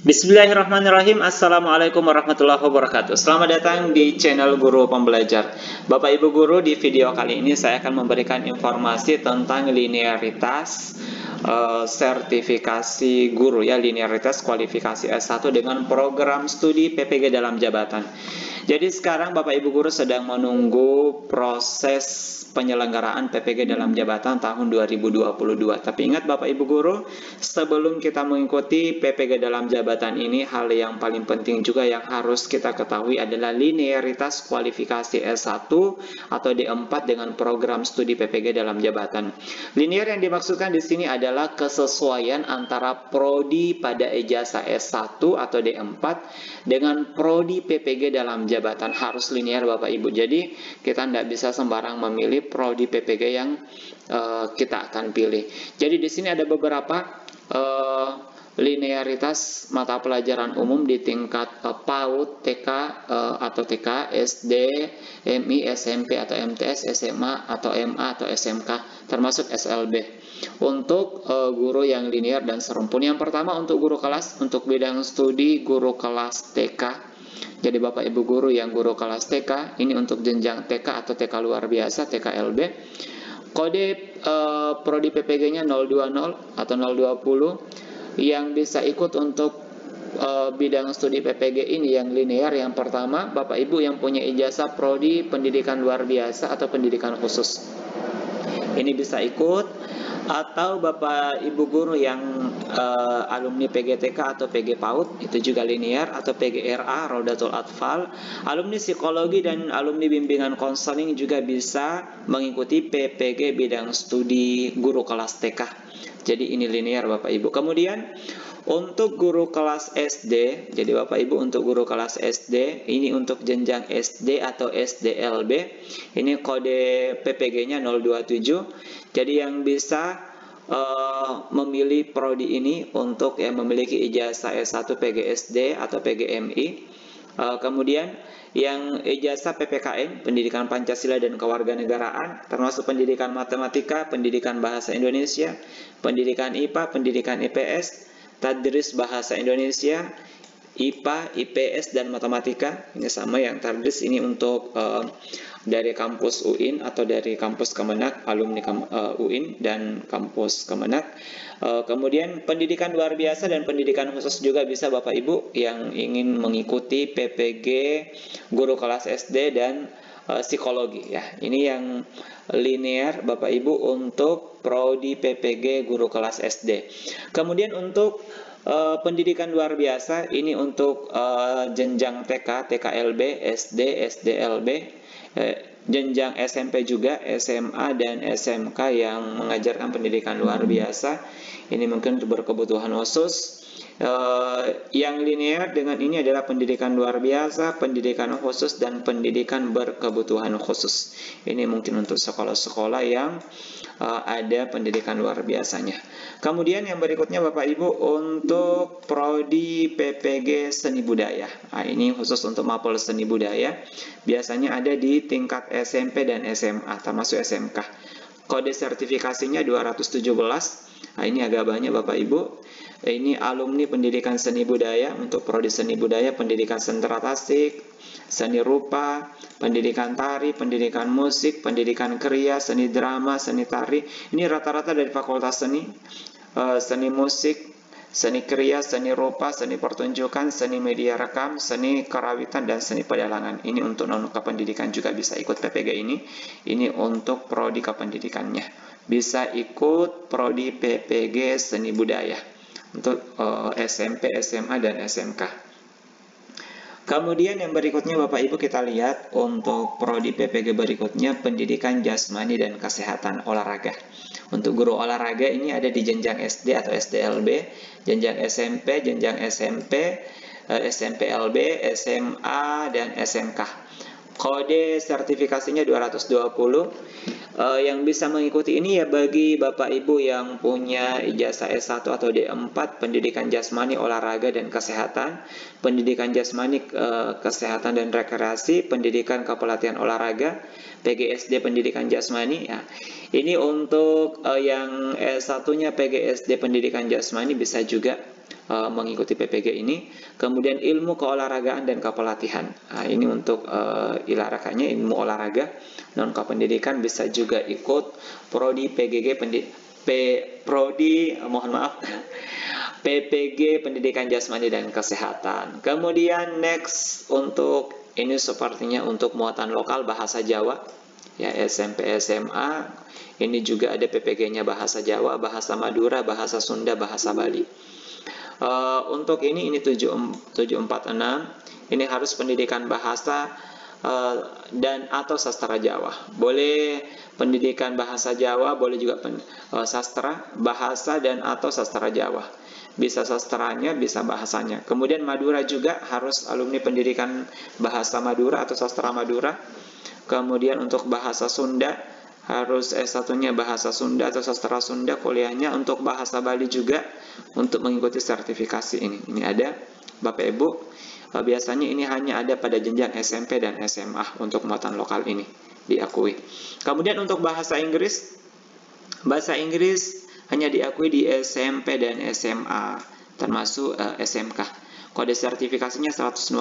Bismillahirrahmanirrahim. Assalamualaikum warahmatullahi wabarakatuh. Selamat datang di channel Guru Pembelajar. Bapak Ibu Guru, di video kali ini saya akan memberikan informasi tentang linearitas sertifikasi guru ya, linearitas kualifikasi S1 dengan program studi PPG dalam jabatan. Jadi sekarang Bapak Ibu Guru sedang menunggu proses penyelenggaraan PPG dalam jabatan tahun 2022. Tapi ingat Bapak Ibu Guru, sebelum kita mengikuti PPG dalam jabatan ini, hal yang paling penting juga yang harus kita ketahui adalah linearitas kualifikasi S1 atau D4 dengan program studi PPG dalam jabatan. Linear yang dimaksudkan di sini adalah kesesuaian antara prodi pada ijazah S1 atau D4 dengan prodi PPG dalam jabatan. Harus linear Bapak Ibu. Jadi kita tidak bisa sembarang memilih prodi PPG yang kita akan pilih. Jadi di sini ada beberapa linearitas mata pelajaran umum di tingkat PAUD, TK atau TK, SD, MI, SMP atau MTS, SMA atau MA atau SMK, termasuk SLB. Untuk guru yang linear dan serumpun. Yang pertama untuk guru kelas, untuk bidang studi guru kelas TK. Jadi Bapak Ibu Guru yang guru kelas TK, ini untuk jenjang TK atau TK luar biasa, TKLB. Kode prodi PPG-nya 020 atau 020. Yang bisa ikut untuk bidang studi PPG ini yang linear, yang pertama Bapak Ibu yang punya ijazah prodi pendidikan luar biasa atau pendidikan khusus. Ini bisa ikut, atau Bapak Ibu Guru yang alumni PGTK atau PG PAUD, itu juga linear, atau PGRA, Rodatul Atfal, alumni psikologi dan alumni bimbingan konseling juga bisa mengikuti PPG bidang studi guru kelas TK. Jadi ini linear Bapak Ibu. Kemudian untuk guru kelas SD, jadi Bapak Ibu untuk guru kelas SD, ini untuk jenjang SD atau SDLB, ini kode PPG-nya 027. Jadi yang bisa memilih prodi ini untuk yang memiliki ijazah S1 PGSD atau PGMI. Kemudian yang ijazah PPKN, Pendidikan Pancasila dan Kewarganegaraan, termasuk pendidikan matematika, pendidikan bahasa Indonesia, pendidikan IPA, pendidikan IPS, tadris bahasa Indonesia, IPA, IPS, dan matematika. Ini sama yang tadris ini untuk dari kampus UIN atau dari kampus Kemenak, alumni UIN dan kampus Kemenak. Kemudian pendidikan luar biasa dan pendidikan khusus juga bisa Bapak Ibu yang ingin mengikuti PPG guru kelas SD dan psikologi ya. Ini yang linear Bapak Ibu untuk prodi PPG guru kelas SD. Kemudian untuk pendidikan luar biasa ini untuk jenjang TK, TKLB, SD, SDLB, jenjang SMP juga, SMA dan SMK yang mengajarkan pendidikan luar biasa. Ini mungkin untuk berkebutuhan khusus. Yang linear dengan ini adalah pendidikan luar biasa, pendidikan khusus, dan pendidikan berkebutuhan khusus. Ini mungkin untuk sekolah-sekolah yang ada pendidikan luar biasanya. Kemudian yang berikutnya Bapak Ibu untuk prodi PPG seni budaya. Nah, ini khusus untuk mapel seni budaya. Biasanya ada di tingkat SMP dan SMA, termasuk SMK. Kode sertifikasinya 217. Nah, ini agak banyak Bapak Ibu. Ini alumni pendidikan seni budaya untuk prodi seni budaya, pendidikan sentera tasik, seni rupa, pendidikan tari, pendidikan musik, pendidikan kriya, seni drama, seni tari. Ini rata-rata dari fakultas seni, seni musik, seni kriya, seni rupa, seni pertunjukan, seni media rekam, seni kerawitan, dan seni pedalangan. Ini untuk non kependidikan juga bisa ikut PPG ini. Ini untuk prodi kependidikannya. Bisa ikut prodi PPG seni budaya untuk SMP, SMA, dan SMK. Kemudian yang berikutnya Bapak Ibu kita lihat untuk prodi PPG berikutnya pendidikan jasmani dan kesehatan olahraga. Untuk guru olahraga ini ada di jenjang SD atau SDLB, jenjang SMP, jenjang SMP, SMPLB, SMA, dan SMK. Kode sertifikasinya 220. Yang bisa mengikuti ini ya bagi Bapak Ibu yang punya ijazah S1 atau D4, pendidikan jasmani, olahraga, dan kesehatan, pendidikan jasmani, kesehatan dan rekreasi, pendidikan kepelatihan olahraga, PGSD pendidikan jasmani ya. Ini untuk yang S1-nya PGSD Pendidikan Jasmani bisa juga mengikuti PPG ini. Kemudian ilmu keolahragaan dan kepelatihan. Nah, ini untuk ilarakanya ilmu olahraga non kependidikan bisa juga ikut prodi PGG PPG Pendidikan Jasmani dan Kesehatan. Kemudian next untuk ini sepertinya untuk muatan lokal bahasa Jawa ya, SMP SMA ini juga ada PPG-nya bahasa Jawa, bahasa Madura, bahasa Sunda, bahasa Bali. Untuk ini 746 ini harus pendidikan bahasa dan atau sastra Jawa. Boleh pendidikan bahasa Jawa, boleh juga sastra, bahasa dan atau sastra Jawa. Bisa sastranya, bisa bahasanya. Kemudian Madura juga harus alumni pendidikan bahasa Madura atau sastra Madura. Kemudian untuk bahasa Sunda harus S1-nya bahasa Sunda atau sastra Sunda kuliahnya. Untuk bahasa Bali juga untuk mengikuti sertifikasi ini. Ini ada Bapak Ibu. Biasanya ini hanya ada pada jenjang SMP dan SMA untuk muatan lokal ini diakui. Kemudian untuk bahasa Inggris hanya diakui di SMP dan SMA, termasuk SMK. Kode sertifikasinya 157,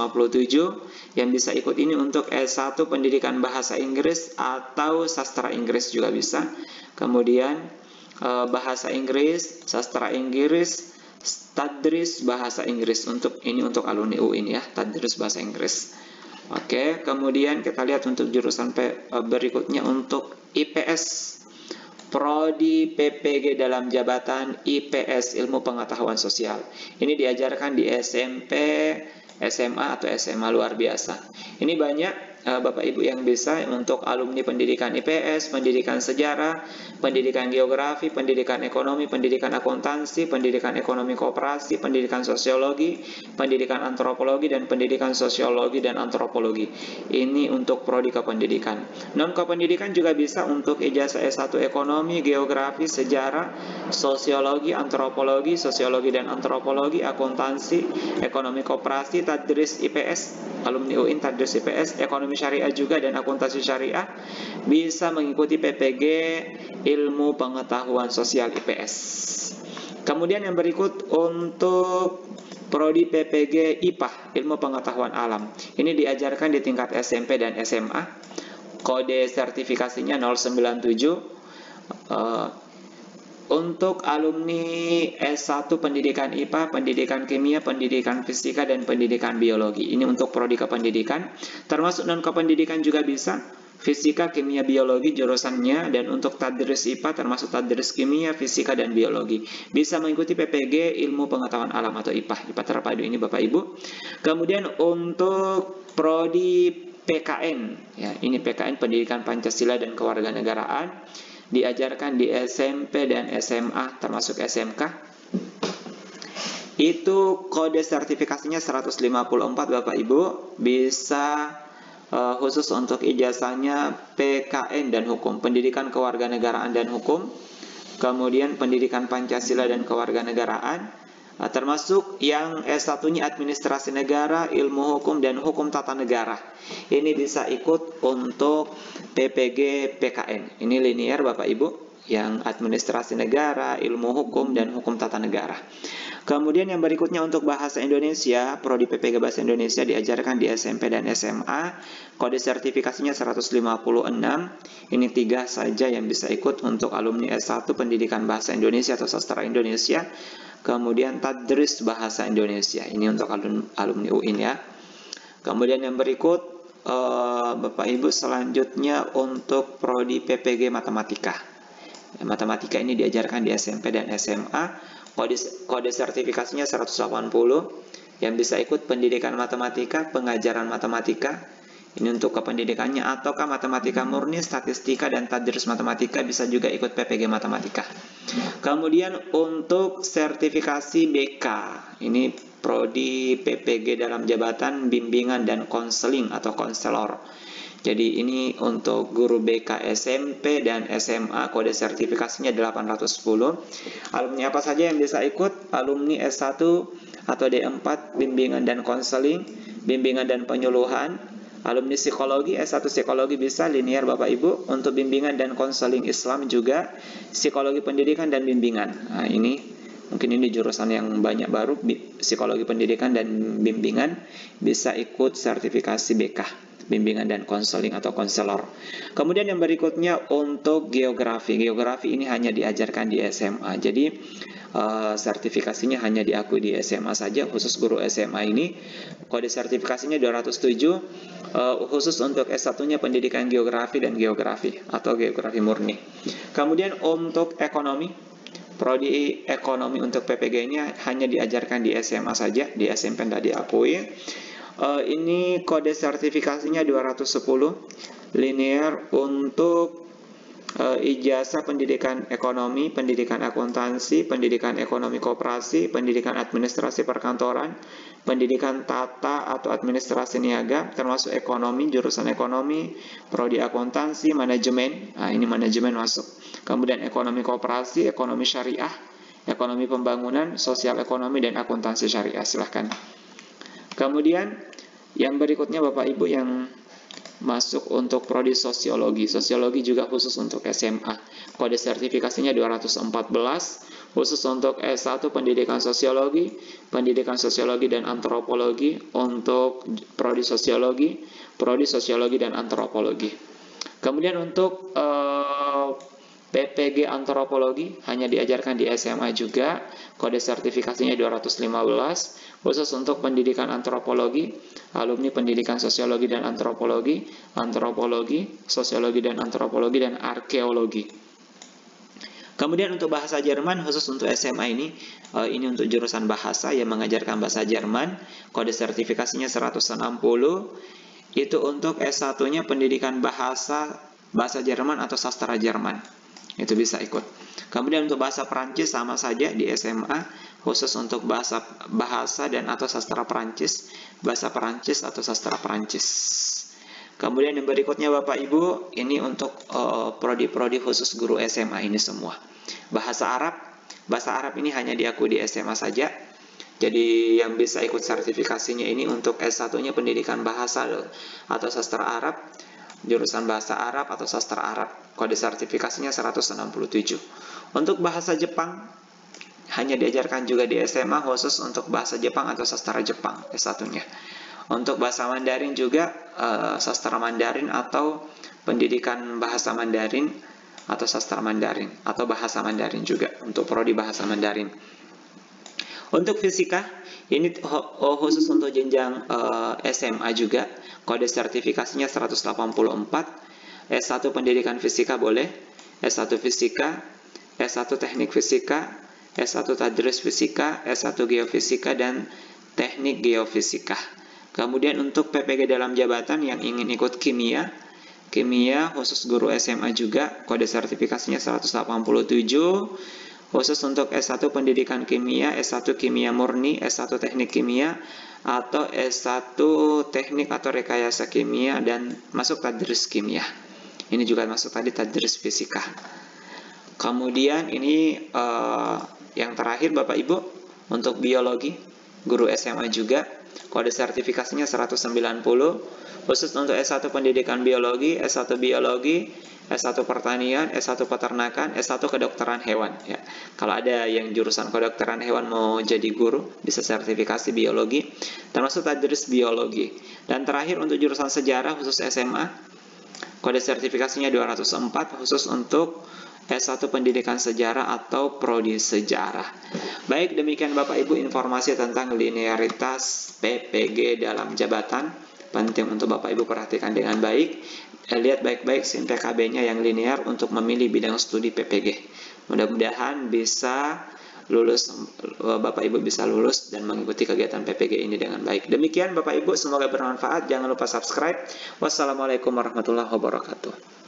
yang bisa ikut ini untuk S1 pendidikan bahasa Inggris atau sastra Inggris juga bisa. Kemudian bahasa Inggris, sastra Inggris, tadris bahasa Inggris untuk alumni UIN ya, tadris bahasa Inggris. Oke, kemudian kita lihat untuk jurusan berikutnya untuk IPS. Prodi PPG dalam jabatan IPS Ilmu Pengetahuan Sosial. Ini diajarkan di SMP, SMA atau SMA luar biasa. Ini banyak Bapak Ibu yang bisa untuk alumni pendidikan IPS, pendidikan sejarah, pendidikan geografi, pendidikan ekonomi, pendidikan akuntansi, pendidikan ekonomi koperasi, pendidikan sosiologi, pendidikan antropologi, dan pendidikan sosiologi dan antropologi. Ini untuk prodi kependidikan. Non kependidikan juga bisa untuk ijazah S1 ekonomi, geografi, sejarah, sosiologi, antropologi, sosiologi dan antropologi, akuntansi, ekonomi koperasi, tadris IPS, alumni UIN tadris IPS, ekonomi syariah juga dan akuntansi syariah bisa mengikuti PPG Ilmu Pengetahuan Sosial IPS. Kemudian yang berikut untuk prodi PPG IPA Ilmu Pengetahuan Alam. Ini diajarkan di tingkat SMP dan SMA. Kode sertifikasinya 097. Untuk alumni S1 pendidikan IPA, pendidikan kimia, pendidikan fisika, dan pendidikan biologi. Ini untuk prodi kependidikan. Termasuk non kependidikan juga bisa. Fisika, kimia, biologi jurusannya. Dan untuk tadris IPA termasuk tadris kimia, fisika, dan biologi. Bisa mengikuti PPG Ilmu Pengetahuan Alam atau IPA. IPA terpadu ini Bapak Ibu. Kemudian untuk prodi PKN. Ya, ini PKN Pendidikan Pancasila dan Kewarganegaraan. Diajarkan di SMP dan SMA termasuk SMK. Itu kode sertifikasinya 154 Bapak Ibu. Bisa khusus untuk ijazahnya PKN dan Hukum, Pendidikan Kewarganegaraan dan Hukum. Kemudian Pendidikan Pancasila dan Kewarganegaraan. Termasuk yang S1-nya Administrasi Negara, Ilmu Hukum, dan Hukum Tata Negara. Ini bisa ikut untuk PPG PKN. Ini linear Bapak Ibu, yang Administrasi Negara, Ilmu Hukum, dan Hukum Tata Negara. Kemudian yang berikutnya untuk Bahasa Indonesia, prodi PPG Bahasa Indonesia diajarkan di SMP dan SMA. Kode sertifikasinya 156. Ini 3 saja yang bisa ikut untuk alumni S1 Pendidikan Bahasa Indonesia atau Sastra Indonesia. Kemudian tadris bahasa Indonesia. Ini untuk alumni UIN ya. Kemudian yang berikut Bapak Ibu selanjutnya untuk prodi PPG Matematika. Matematika ini diajarkan di SMP dan SMA. Kode sertifikasinya 180. Yang bisa ikut pendidikan matematika, pengajaran matematika. Ini untuk kependidikannya, ataukah matematika murni, statistika, dan tadris matematika bisa juga ikut PPG Matematika. Kemudian untuk sertifikasi BK, ini prodi PPG dalam jabatan bimbingan dan konseling atau konselor. Jadi ini untuk guru BK SMP dan SMA, kode sertifikasinya 810. Alumni apa saja yang bisa ikut? Alumni S1 atau D4 bimbingan dan konseling, bimbingan dan penyuluhan, Alumni psikologi, S1 psikologi bisa linear Bapak Ibu. Untuk bimbingan dan konseling Islam juga psikologi pendidikan dan bimbingan. Nah, ini mungkin ini jurusan yang banyak baru, psikologi pendidikan dan bimbingan, bisa ikut sertifikasi BK, bimbingan dan konseling atau konselor. Kemudian yang berikutnya untuk geografi. Geografi ini hanya diajarkan di SMA. Jadi sertifikasinya hanya diakui di SMA saja. Khusus guru SMA ini kode sertifikasinya 207. Khusus untuk S1-nya pendidikan geografi dan geografi atau geografi murni. Kemudian untuk ekonomi, prodi ekonomi untuk PPG ini hanya diajarkan di SMA saja, di SMP tidak diakui. Ini kode sertifikasinya 210 linear untuk ijazah pendidikan ekonomi, pendidikan akuntansi, pendidikan ekonomi koperasi, pendidikan administrasi perkantoran, pendidikan tata atau administrasi niaga, termasuk ekonomi, jurusan ekonomi, prodi akuntansi, manajemen. Nah, ini manajemen masuk. Kemudian ekonomi koperasi, ekonomi syariah, ekonomi pembangunan, sosial ekonomi, dan akuntansi syariah. Silahkan. Kemudian yang berikutnya Bapak Ibu yang masuk untuk prodi sosiologi. Sosiologi juga khusus untuk SMA. Kode sertifikasinya 214. Khusus untuk S1 pendidikan sosiologi dan antropologi. Untuk prodi sosiologi dan antropologi. Kemudian untuk PPG antropologi hanya diajarkan di SMA juga. Kode sertifikasinya 215. Khusus untuk pendidikan antropologi, alumni pendidikan sosiologi dan antropologi, sosiologi dan antropologi, dan arkeologi. Kemudian untuk bahasa Jerman khusus untuk SMA ini untuk jurusan bahasa yang mengajarkan bahasa Jerman. Kode sertifikasinya 160. Itu untuk S1-nya pendidikan bahasa Jerman atau sastra Jerman. Itu bisa ikut. Kemudian untuk bahasa Perancis sama saja di SMA, khusus untuk bahasa dan atau sastra Perancis, bahasa Perancis atau sastra Perancis. Kemudian yang berikutnya Bapak Ibu, ini untuk prodi-prodi khusus guru SMA ini semua. Bahasa Arab ini hanya diakui di SMA saja. Jadi yang bisa ikut sertifikasinya ini untuk S1-nya pendidikan bahasa atau sastra Arab, jurusan bahasa Arab atau sastra Arab. Kode sertifikasinya 167. Untuk bahasa Jepang hanya diajarkan juga di SMA, khusus untuk bahasa Jepang atau sastra Jepang S1-nya. Untuk bahasa Mandarin juga sastra Mandarin atau pendidikan bahasa Mandarin atau sastra Mandarin atau bahasa Mandarin juga untuk prodi bahasa Mandarin. Untuk fisika ini khusus untuk jenjang SMA juga. Kode sertifikasinya 184. S1 pendidikan fisika boleh, S1 fisika, S1 teknik fisika, S1 tadris fisika, S1 geofisika, dan teknik geofisika. Kemudian untuk PPG dalam jabatan yang ingin ikut kimia khusus guru SMA juga, kode sertifikasinya 187. Khusus untuk S1 pendidikan kimia, S1 kimia murni, S1 teknik kimia, atau S1 teknik atau rekayasa kimia, dan masuk tadris kimia. Ini juga masuk tadi tadris fisika. Kemudian ini yang terakhir Bapak Ibu, untuk biologi, guru SMA juga, kode sertifikasinya 190. Khusus untuk S1 pendidikan biologi, S1 biologi, S1 pertanian, S1 peternakan, S1 kedokteran hewan. Ya. Kalau ada yang jurusan kedokteran hewan mau jadi guru, bisa sertifikasi biologi, termasuk tadris biologi. Dan terakhir untuk jurusan sejarah khusus SMA, kode sertifikasinya 204, khusus untuk S1 pendidikan sejarah atau prodi sejarah. Baik, demikian Bapak Ibu informasi tentang linearitas PPG dalam jabatan. Penting untuk Bapak Ibu perhatikan dengan baik. Lihat baik-baik SIM PKB-nya yang linear untuk memilih bidang studi PPG. Mudah-mudahan bisa lulus, Bapak Ibu bisa lulus dan mengikuti kegiatan PPG ini dengan baik. Demikian Bapak Ibu, semoga bermanfaat. Jangan lupa subscribe. Wassalamualaikum warahmatullahi wabarakatuh.